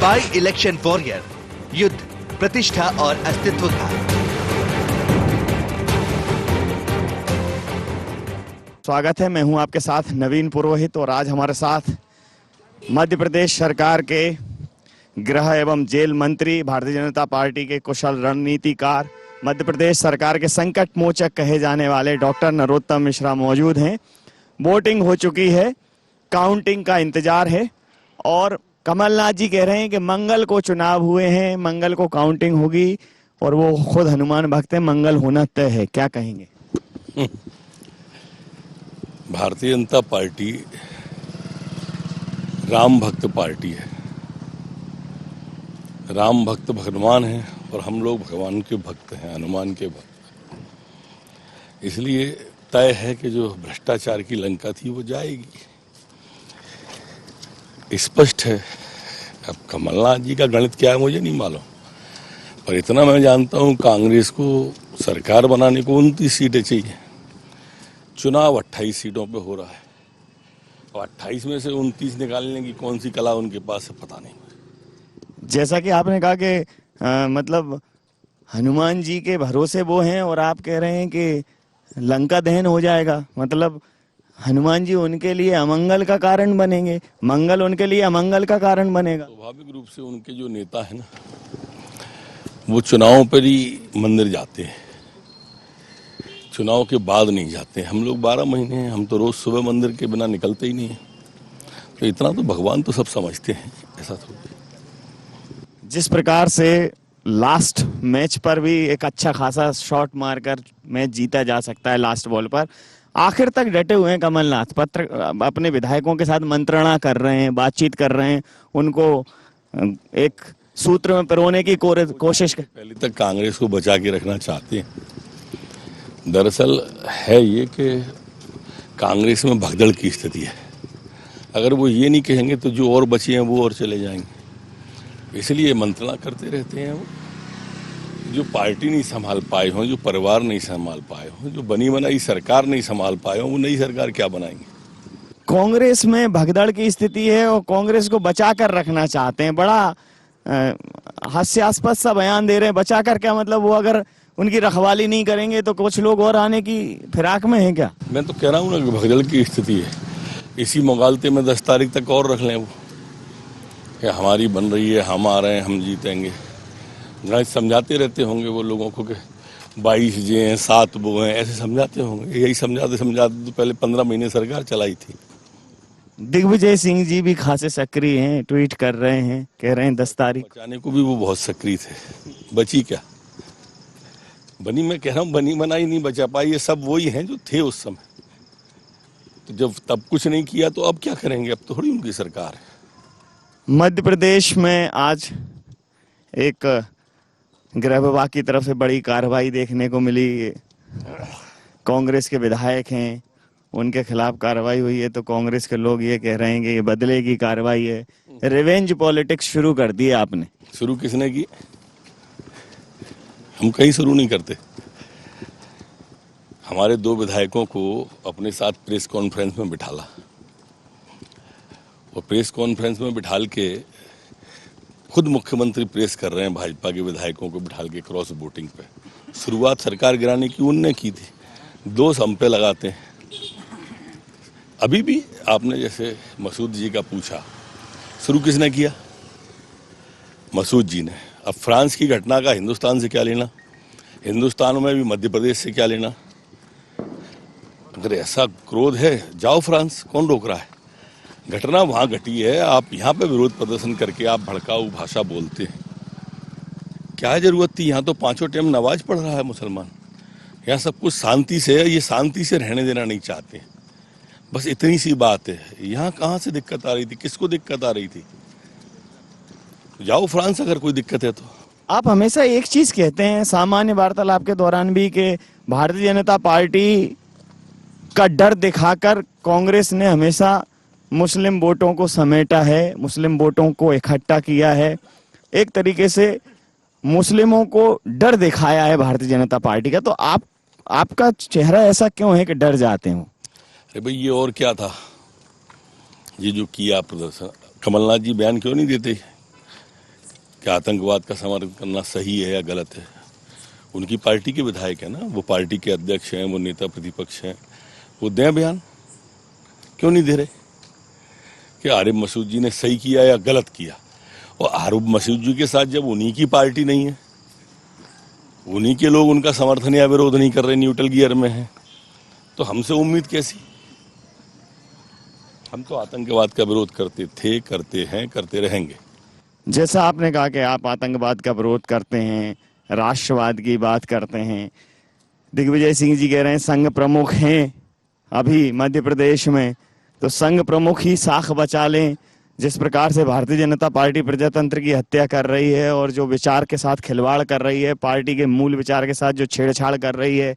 By election warrior, युद्ध प्रतिष्ठा और अस्तित्व का। स्वागत है, मैं हूं आपके साथ नवीन पुरोहित और आज हमारे साथ मध्य प्रदेश सरकार के गृह एवं जेल मंत्री, भारतीय जनता पार्टी के कुशल रणनीतिकार, मध्य प्रदेश सरकार के संकट मोचक कहे जाने वाले डॉक्टर नरोत्तम मिश्रा मौजूद हैं। वोटिंग हो चुकी है, काउंटिंग का इंतजार है और कमलनाथ जी कह रहे हैं कि मंगल को चुनाव हुए हैं, मंगल को काउंटिंग होगी और वो खुद हनुमान भक्त हैं, मंगल होना तय है। क्या कहेंगे? भारतीय जनता पार्टी राम भक्त पार्टी है। राम भक्त भगवान है और हम लोग भगवान के भक्त हैं, हनुमान के भक्त। इसलिए तय है कि जो भ्रष्टाचार की लंका थी वो जाएगी, स्पष्ट है। अब कमलनाथ जी का गणित क्या है मुझे नहीं मालूम, पर इतना मैं जानता हूं कांग्रेस को सरकार बनाने को 29 सीटें चाहिए। चुनाव 28 सीटों पे हो रहा है और 28 में से 29 निकालने की कौन सी कला उनके पास है पता नहीं। जैसा कि आपने कहा कि मतलब हनुमान जी के भरोसे वो हैं और आप कह रहे हैं कि लंका दहन हो जाएगा, मतलब हनुमान जी उनके लिए अमंगल का कारण बनेंगे, मंगल उनके लिए अमंगल का कारण बनेगा। स्वाभाविक रूप से उनके जो नेता है ना, वो चुनावों पर ही मंदिर जाते हैं, चुनाव के बाद नहीं जाते। हम लोग 12 महीने हैं, हम तो रोज सुबह मंदिर के बिना निकलते ही नहीं है। तो इतना तो भगवान तो सब समझते हैं, ऐसा थोड़ी। जिस प्रकार से लास्ट मैच पर भी एक अच्छा खासा शॉट मारकर मैच जीता जा सकता है, लास्ट बॉल पर आखिर तक डटे हुए हैं कमलनाथ। अपने विधायकों के साथ मंत्रणा कर रहे हैं, बातचीत कर रहे हैं, उनको एक सूत्र में पिरोने की कोशिश कर। पहले तक कांग्रेस को बचा के रखना चाहते हैं। दरअसल है ये कि कांग्रेस में भगदड़ की स्थिति है। अगर वो ये नहीं कहेंगे तो जो और बचे हैं वो और चले जाएंगे, इसलिए मंत्रणा करते रहते हैं। वो जो पार्टी नहीं संभाल पाए हों, जो परिवार नहीं संभाल पाए हों, जो बनी बनाई सरकार नहीं संभाल पाए हों, वो नई सरकार क्या बनाएंगे? कांग्रेस में भगदड़ की स्थिति है और कांग्रेस को बचा कर रखना चाहते हैं। बड़ा हास्यास्पद सा बयान दे रहे हैं। बचा कर क्या मतलब? वो अगर उनकी रखवाली नहीं करेंगे तो कुछ लोग और आने की फिराक में है क्या? मैं तो कह रहा हूँ ना कि भगदड़ की स्थिति है। इसी मुगालते में 10 तारीख तक और रख लें वो कि हमारी बन रही है, हम आ रहे हैं, हम जीतेंगे। गणित समझाते रहते होंगे वो लोगों को कि 22 जे हैं, 7 वो हैं, ऐसे समझाते होंगे। यही समझाते समझाते तो पहले 15 महीने सरकार चलाई थी। दिग्विजय सिंह जी भी खासे सक्रिय हैं, ट्वीट कर रहे हैं, कह रहे हैं 10 तारीख बचाने को भी वो बहुत सक्रिय थे। बची क्या? बनी, मैं कह रहा हूँ बनी बनाई नहीं बचा पाई। ये सब वही हैं जो थे उस समय। तो जब तब कुछ नहीं किया तो अब क्या करेंगे? अब थोड़ी उनकी सरकार है। मध्य प्रदेश में आज एक गृह विभाग की तरफ से बड़ी कार्रवाई देखने को मिली। कांग्रेस के विधायक हैं, उनके खिलाफ कार्रवाई हुई है, तो कांग्रेस के लोग ये कह रहे हैं कि ये बदले की कार्रवाई है। रिवेंज पॉलिटिक्स शुरू कर दी है आपने। शुरू किसने की? हम कहीं शुरू नहीं करते। हमारे 2 विधायकों को अपने साथ प्रेस कॉन्फ्रेंस में बिठाला और प्रेस कॉन्फ्रेंस में बिठाल के खुद मुख्यमंत्री प्रेस कर रहे हैं भाजपा के विधायकों को बिठाल के क्रॉस वोटिंग पे। शुरुआत सरकार गिराने की उनने की थी। दोष हम पे लगाते हैं। अभी भी आपने जैसे मसूद जी का पूछा, शुरू किसने किया? मसूद जी ने। अब फ्रांस की घटना का हिंदुस्तान से क्या लेना? हिंदुस्तान में भी मध्य प्रदेश से क्या लेना? अगर ऐसा क्रोध है जाओ फ्रांस, कौन रोक रहा है? घटना वहां घटी है, आप यहाँ पे विरोध प्रदर्शन करके आप भड़काऊ भाषा बोलते हैं। क्या जरूरत थी? यहाँ तो 5 टाइम नमाज पढ़ रहा है मुसलमान। यहाँ सब कुछ शांति से है, ये शांति से रहने देना नहीं चाहते। बस इतनी सी बात है। यहाँ कहाँ से दिक्कत आ रही थी? किसको दिक्कत आ रही थी? जाओ फ्रांस अगर कोई दिक्कत है तो। आप हमेशा एक चीज कहते हैं सामान्य वार्तालाप के दौरान भी कि भारतीय जनता पार्टी का डर दिखाकर कांग्रेस ने हमेशा मुस्लिम वोटों को समेटा है, मुस्लिम वोटों को इकट्ठा किया है। एक तरीके से मुस्लिमों को डर दिखाया है भारतीय जनता पार्टी का। तो आपका चेहरा ऐसा क्यों है कि डर जाते हो? अरे भाई, ये और क्या था? ये जो किया प्रदर्शन, कमलनाथ जी बयान क्यों नहीं देते कि आतंकवाद का समर्थन करना सही है या गलत है। उनकी पार्टी के विधायक है ना, वो पार्टी के अध्यक्ष हैं, वो नेता प्रतिपक्ष हैं, वो दें बयान। क्यों नहीं दे रहे कि आरिफ मसूद जी ने सही किया या गलत किया? और आरिफ मसूद जी के साथ जब उन्हीं की पार्टी नहीं है, उन्हीं के लोग उनका समर्थन या विरोध नहीं कर रहे, न्यूट्रल गियर में हैं, तो हमसे उम्मीद कैसी? हम तो आतंकवाद का विरोध करते थे, करते हैं, करते रहेंगे। जैसा आपने कहा कि आप आतंकवाद का विरोध करते हैं, राष्ट्रवाद की बात करते हैं, दिग्विजय सिंह जी कह रहे हैं संघ प्रमुख हैं अभी मध्य प्रदेश में, तो संघ प्रमुख ही साख बचा लें। जिस प्रकार से भारतीय जनता पार्टी प्रजातंत्र की हत्या कर रही है और जो विचार के साथ खिलवाड़ कर रही है, पार्टी के मूल विचार के साथ जो छेड़छाड़ कर रही है,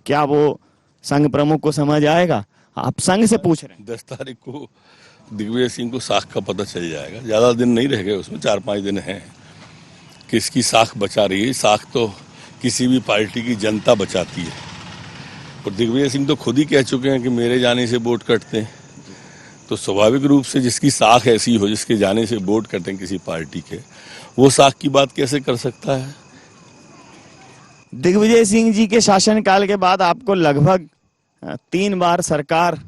क्या वो संघ प्रमुख को समझ आएगा? आप संघ से पूछ रहे हैं। 10 तारीख को दिग्विजय सिंह को साख का पता चल जाएगा। ज़्यादा दिन नहीं रह गए, उसमें 4-5 दिन हैं। किसकी साख बचा रही है? साख तो किसी भी पार्टी की जनता बचाती है। और दिग्विजय सिंह तो खुद ही कह चुके हैं कि मेरे जाने से वोट कटते हैं। तो स्वाभाविक रूप से जिसकी साख ऐसी हो, जिसके जाने से वोट कटें किसी पार्टी के, वो साख की बात कैसे कर सकता है? दिग्विजय सिंह जी के शासनकाल के बाद आपको लगभग 3 बार सरकार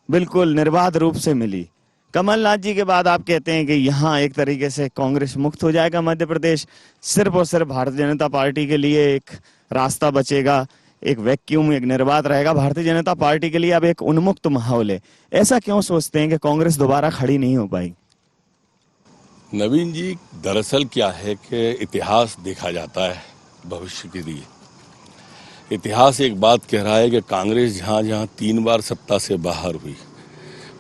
बिल्कुल निर्बाध रूप से मिली। कमलनाथ जी के बाद आप कहते हैं कि यहाँ एक तरीके से कांग्रेस मुक्त हो जाएगा मध्य प्रदेश, सिर्फ और सिर्फ भारतीय जनता पार्टी के लिए एक रास्ता बचेगा, एक वैक्यूम, एक निर्बाध रहेगा। भारतीय जनता पार्टी के लिए अब एक उन्मुक्त माहौल है। ऐसा क्यों सोचते हैं कि कांग्रेस दोबारा खड़ी नहीं हो पाई? नवीन जी, दरअसल क्या है कि इतिहास देखा जाता है भविष्य के लिए। इतिहास एक बात कह रहा है कि कांग्रेस जहाँ जहाँ 3 बार सत्ता से बाहर हुई,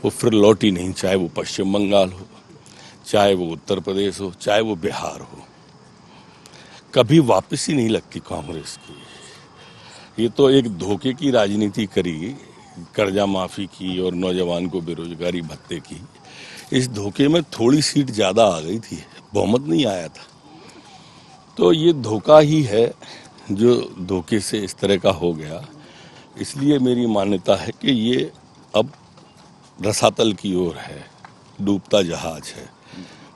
वो फिर लौटी नहीं, चाहे वो पश्चिम बंगाल हो, चाहे वो उत्तर प्रदेश हो, चाहे वो बिहार हो, कभी वापस ही नहीं लगती कांग्रेस की। ये तो एक धोखे की राजनीति करी, कर्जा माफी की और नौजवान को बेरोजगारी भत्ते की। इस धोखे में थोड़ी सीट ज्यादा आ गई थी, बहुमत नहीं आया था। तो ये धोखा ही है जो धोखे से इस तरह का हो गया। इसलिए मेरी मान्यता है कि ये अब रसातल की ओर है, डूबता जहाज है,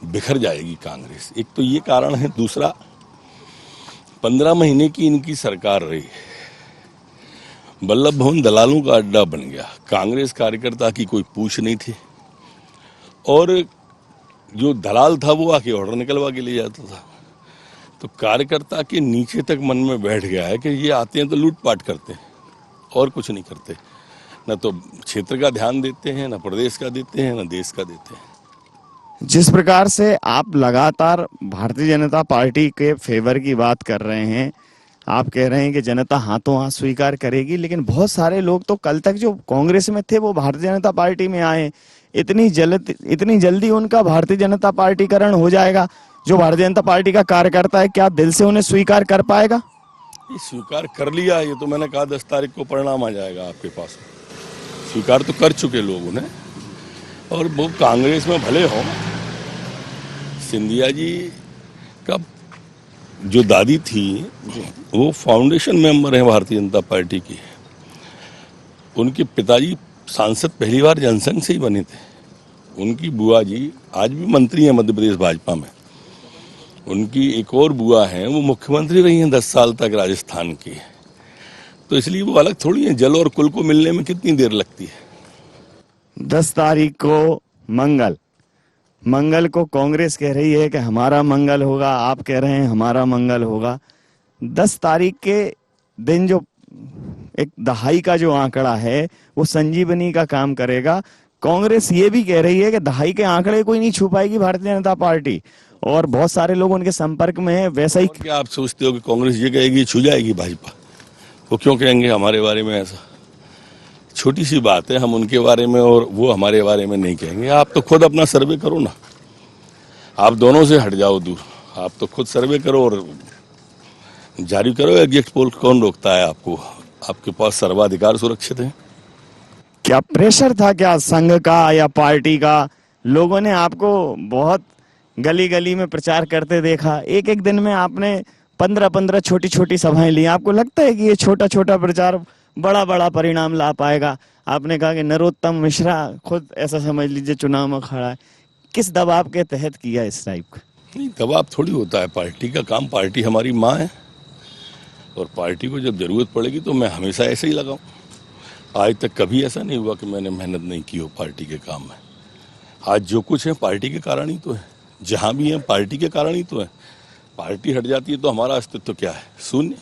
बिखर जाएगी कांग्रेस। एक तो ये कारण है। दूसरा, 15 महीने की इनकी सरकार रही, वल्लभ भवन दलालों का अड्डा बन गया। कांग्रेस कार्यकर्ता की कोई पूछ नहीं थी, और जो दलाल था वो आके ऑर्डर निकलवा के ले जाता था। तो कार्यकर्ता के नीचे तक मन में बैठ गया है कि ये आते हैं तो लूटपाट करते हैं और कुछ नहीं करते, न तो क्षेत्र का ध्यान देते हैं, न प्रदेश का देते हैं, न देश का देते हैं। जिस प्रकार से आप लगातार भारतीय जनता पार्टी के फेवर की बात कर रहे हैं, आप कह रहे हैं कि जनता हाथों हाथ स्वीकार करेगी, लेकिन बहुत सारे लोग तो कल तक जो कांग्रेस में थे वो भारतीय जनता पार्टी में आए। इतनी जल्दी उनका भारतीय जनता पार्टीकरण हो जाएगा? जो भारतीय जनता पार्टी का कार्यकर्ता है, क्या दिल से उन्हें स्वीकार कर पाएगा? ये स्वीकार कर लिया, ये तो मैंने कहा 10 तारीख को परिणाम आ जाएगा आपके पास। स्वीकार तो कर चुके लोग उन्हें, और वो कांग्रेस में भले हो। सिंधिया जी का जो दादी थी वो फाउंडेशन मेंबर है भारतीय जनता पार्टी की। उनके पिताजी सांसद पहली बार जनसंघ से ही बने थे। उनकी बुआ जी आज भी मंत्री हैं मध्य प्रदेश भाजपा में। उनकी एक और बुआ हैं, वो मुख्यमंत्री रही हैं 10 साल तक राजस्थान की। तो इसलिए वो अलग थोड़ी हैं। जल और कुल को मिलने में कितनी देर लगती है? 10 तारीख को मंगल को कांग्रेस कह रही है कि हमारा मंगल होगा, आप कह रहे हैं हमारा मंगल होगा। 10 तारीख के दिन जो एक दहाई का जो आंकड़ा है वो संजीवनी का काम करेगा। कांग्रेस ये भी कह रही है कि दहाई के आंकड़े कोई नहीं छू पाएगी भारतीय जनता पार्टी, और बहुत सारे लोग उनके संपर्क में है। वैसा ही क्या आप सोचते हो कि कांग्रेस ये कहेगी छू जाएगी भाजपा? वो क्यों कहेंगे हमारे बारे में ऐसा? छोटी सी बात है, हम उनके बारे में और वो हमारे बारे में नहीं कहेंगे। आप तो खुद अपना सर्वे करो ना, आप दोनों से हट जाओ दूर। आप तो खुद सर्वे करो और जारी करो एग्जिट पोल। कौन रोकता है आपको? आपके पास सर्वाधिकार सुरक्षित है। क्या प्रेशर था क्या संघ का या पार्टी का? लोगों ने आपको बहुत गली गली में प्रचार करते देखा। एक एक दिन में आपने 15-15 छोटी छोटी सभाएं ली। आपको लगता है कि ये छोटा छोटा प्रचार बड़ा बड़ा परिणाम ला पाएगा? आपने कहा कि नरोत्तम मिश्रा खुद ऐसा समझ लीजिए चुनाव में खड़ा है। किस दबाव के तहत किया इस टाइप का? नहीं, दबाव थोड़ी होता है। पार्टी का काम, पार्टी हमारी माँ है और पार्टी को जब जरूरत पड़ेगी तो मैं हमेशा ऐसे ही लगाऊं। आज तक कभी ऐसा नहीं हुआ कि मैंने मेहनत नहीं की हो पार्टी के काम में। आज जो कुछ है पार्टी के कारण ही तो है, जहां भी है पार्टी के कारण ही तो है। पार्टी हट जाती है तो हमारा अस्तित्व क्या है? शून्य।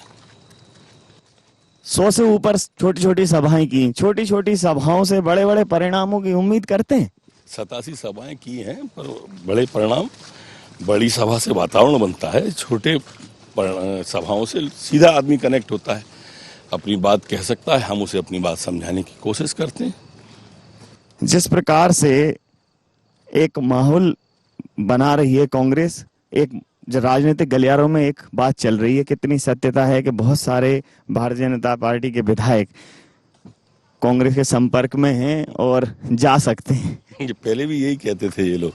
100 से ऊपर छोटी छोटी सभाएं की, छोटी छोटी सभाओं से बड़े बड़े परिणामों की उम्मीद करते हैं। 87 सभाएं की हैं पर बड़े परिणाम, बड़ी सभा से वातावरण बनता है, छोटे सभाओं से सीधा आदमी कनेक्ट होता है, अपनी बात कह सकता है, हम उसे अपनी बात समझाने की कोशिश करते हैं। जिस प्रकार से एक माहौल बना रही है कांग्रेस, एक जो राजनीतिक गलियारों में एक बात चल रही है, कितनी सत्यता है कि बहुत सारे भारतीय जनता पार्टी के विधायक कांग्रेस के संपर्क में हैं और जा सकते हैं। ये पहले भी यही कहते थे ये लोग,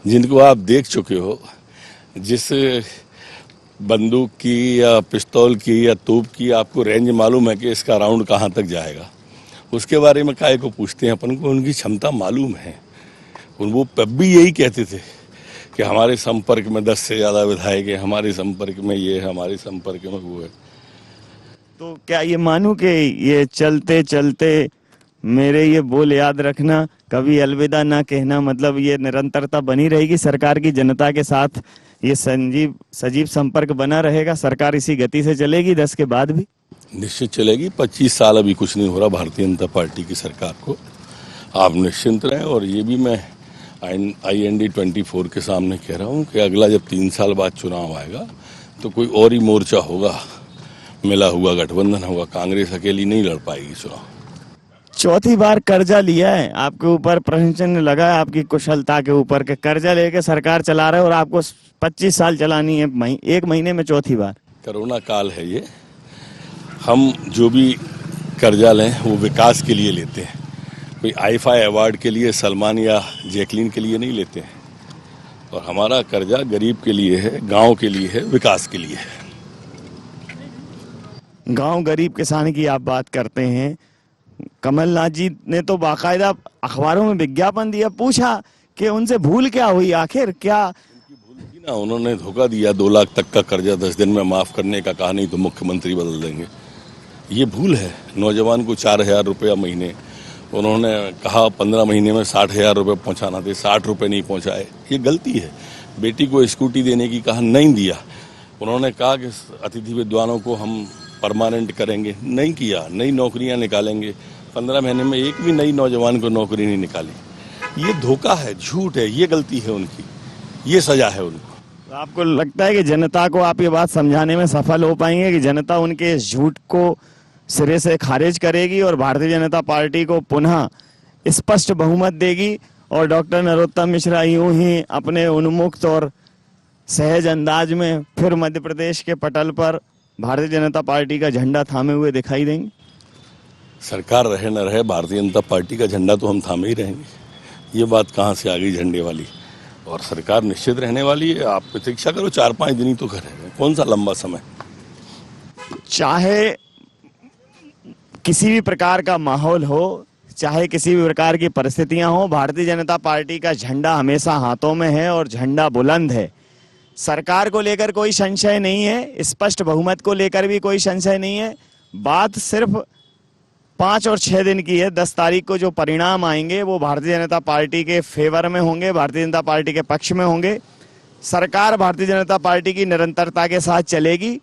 जिनको आप देख चुके हो, जिस बंदूक की या पिस्तौल की या तोप की आपको रेंज मालूम है कि इसका राउंड कहाँ तक जाएगा, उसके बारे में काहे को पूछते हैं? अपन को उनकी क्षमता मालूम है। वो तब भी यही कहते थे कि हमारे संपर्क में 10 से ज़्यादा विधायक है, हमारे संपर्क में ये है, हमारे संपर्क में वो है। तो क्या ये मानूं कि ये चलते चलते मेरे ये बोल याद रखना, कभी अलविदा ना कहना, मतलब ये निरंतरता बनी रहेगी सरकार की जनता के साथ, ये सजीव संपर्क बना रहेगा, सरकार इसी गति से चलेगी 10 के बाद भी? निश्चित चलेगी। 25 साल अभी कुछ नहीं हो रहा भारतीय जनता पार्टी की सरकार को, आप निश्चिंत रहें। और ये भी मैं IND 24 के सामने कह रहा हूँ कि अगला जब 3 साल बाद चुनाव आएगा तो कोई और ही मोर्चा होगा, मिला हुआ गठबंधन होगा, कांग्रेस अकेली नहीं लड़ पाएगी चुनाव। चौथी बार कर्जा लिया है, आपके ऊपर प्रश्न चिन्ह लगा है आपकी कुशलता के ऊपर के कर्जा लेके सरकार चला रहे हो और आपको 25 साल चलानी है, एक महीने में चौथी बार। कोरोना काल है ये, हम जो भी कर्जा लें वो विकास के लिए लेते हैं, कोई IFI अवार्ड के लिए, सलमान या जैकलीन के लिए नहीं लेते हैं। और हमारा कर्जा गरीब के लिए है, गांव के लिए है, विकास के लिए है। गांव गरीब किसान की आप बात करते हैं, कमलनाथ जी ने तो बाकायदा अखबारों में विज्ञापन दिया, पूछा कि उनसे भूल क्या हुई, आखिर क्या भूल की ना, उन्होंने धोखा दिया, 2 लाख तक का कर्जा 10 दिन में माफ करने का कहा, नहीं तो मुख्यमंत्री बदल देंगे। ये भूल है। नौजवान को 4,000 रुपया महीने, उन्होंने कहा 15 महीने में 60,000 रुपये पहुँचाना थे, 60 रुपये नहीं पहुँचाए, ये गलती है। बेटी को स्कूटी देने की कहा, नहीं दिया। उन्होंने कहा कि अतिथि विद्वानों को हम परमानेंट करेंगे, नहीं किया। नई नौकरियां निकालेंगे, 15 महीने में एक भी नई नौजवान को नौकरी नहीं निकाली। ये धोखा है, झूठ है, ये गलती है उनकी, ये सजा है उनको। आपको लगता है कि जनता को आप ये बात समझाने में सफल हो पाएंगे कि जनता उनके इस झूठ को सिरे से खारिज करेगी और भारतीय जनता पार्टी को पुनः स्पष्ट बहुमत देगी और डॉक्टर नरोत्तम मिश्रा यूं ही अपने उन्मुक्त और सहज अंदाज में फिर मध्य प्रदेश के पटल पर भारतीय जनता पार्टी का झंडा थामे हुए दिखाई देंगे? सरकार रहे न रहे, भारतीय जनता पार्टी का झंडा तो हम थामे ही रहेंगे। ये बात कहाँ से आ गई झंडे वाली? और सरकार निश्चित रहने वाली है। आप प्रतीक्षा करो, 4-5 दिन ही तो करेंगे, कौन सा लंबा समय। चाहे किसी भी प्रकार का माहौल हो, चाहे किसी भी प्रकार की परिस्थितियां हो, भारतीय जनता पार्टी का झंडा हमेशा हाथों में है और झंडा बुलंद है। सरकार को लेकर कोई संशय नहीं है, स्पष्ट बहुमत को लेकर भी कोई संशय नहीं है। बात सिर्फ 5 और 6 दिन की है। 10 तारीख को जो परिणाम आएंगे वो भारतीय जनता पार्टी के फेवर में होंगे, भारतीय जनता पार्टी के पक्ष में होंगे। सरकार भारतीय जनता पार्टी की निरंतरता के साथ चलेगी।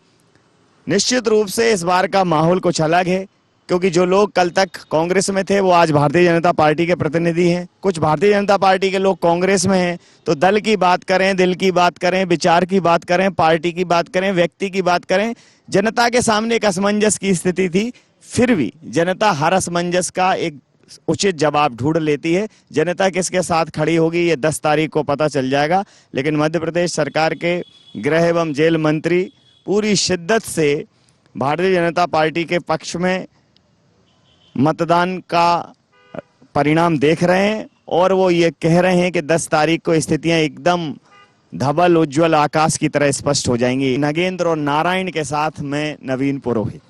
निश्चित रूप से इस बार का माहौल कुछ अलग है, क्योंकि जो लोग कल तक कांग्रेस में थे वो आज भारतीय जनता पार्टी के प्रतिनिधि हैं। कुछ भारतीय जनता पार्टी के लोग कांग्रेस में हैं। तो दल की बात करें, दिल की बात करें, विचार की बात करें, पार्टी की बात करें, व्यक्ति की बात करें, जनता के सामने एक असमंजस की स्थिति थी। फिर भी जनता हर असमंजस का एक उचित जवाब ढूंढ लेती है। जनता किसके साथ खड़ी होगी ये 10 तारीख को पता चल जाएगा। लेकिन मध्य प्रदेश सरकार के गृह एवं जेल मंत्री पूरी शिद्दत से भारतीय जनता पार्टी के पक्ष में मतदान का परिणाम देख रहे हैं और वो ये कह रहे हैं कि 10 तारीख को स्थितियां एकदम धवल उज्जवल आकाश की तरह स्पष्ट हो जाएंगी। नगेंद्र और नारायण के साथ मैं नवीन पुरोहित।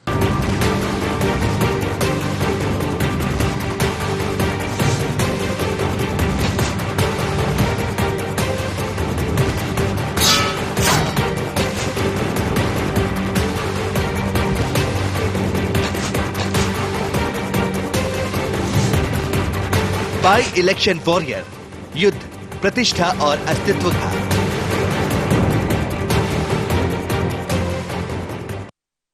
बाई इलेक्शन वॉरियर, युद्ध प्रतिष्ठा और अस्तित्व का।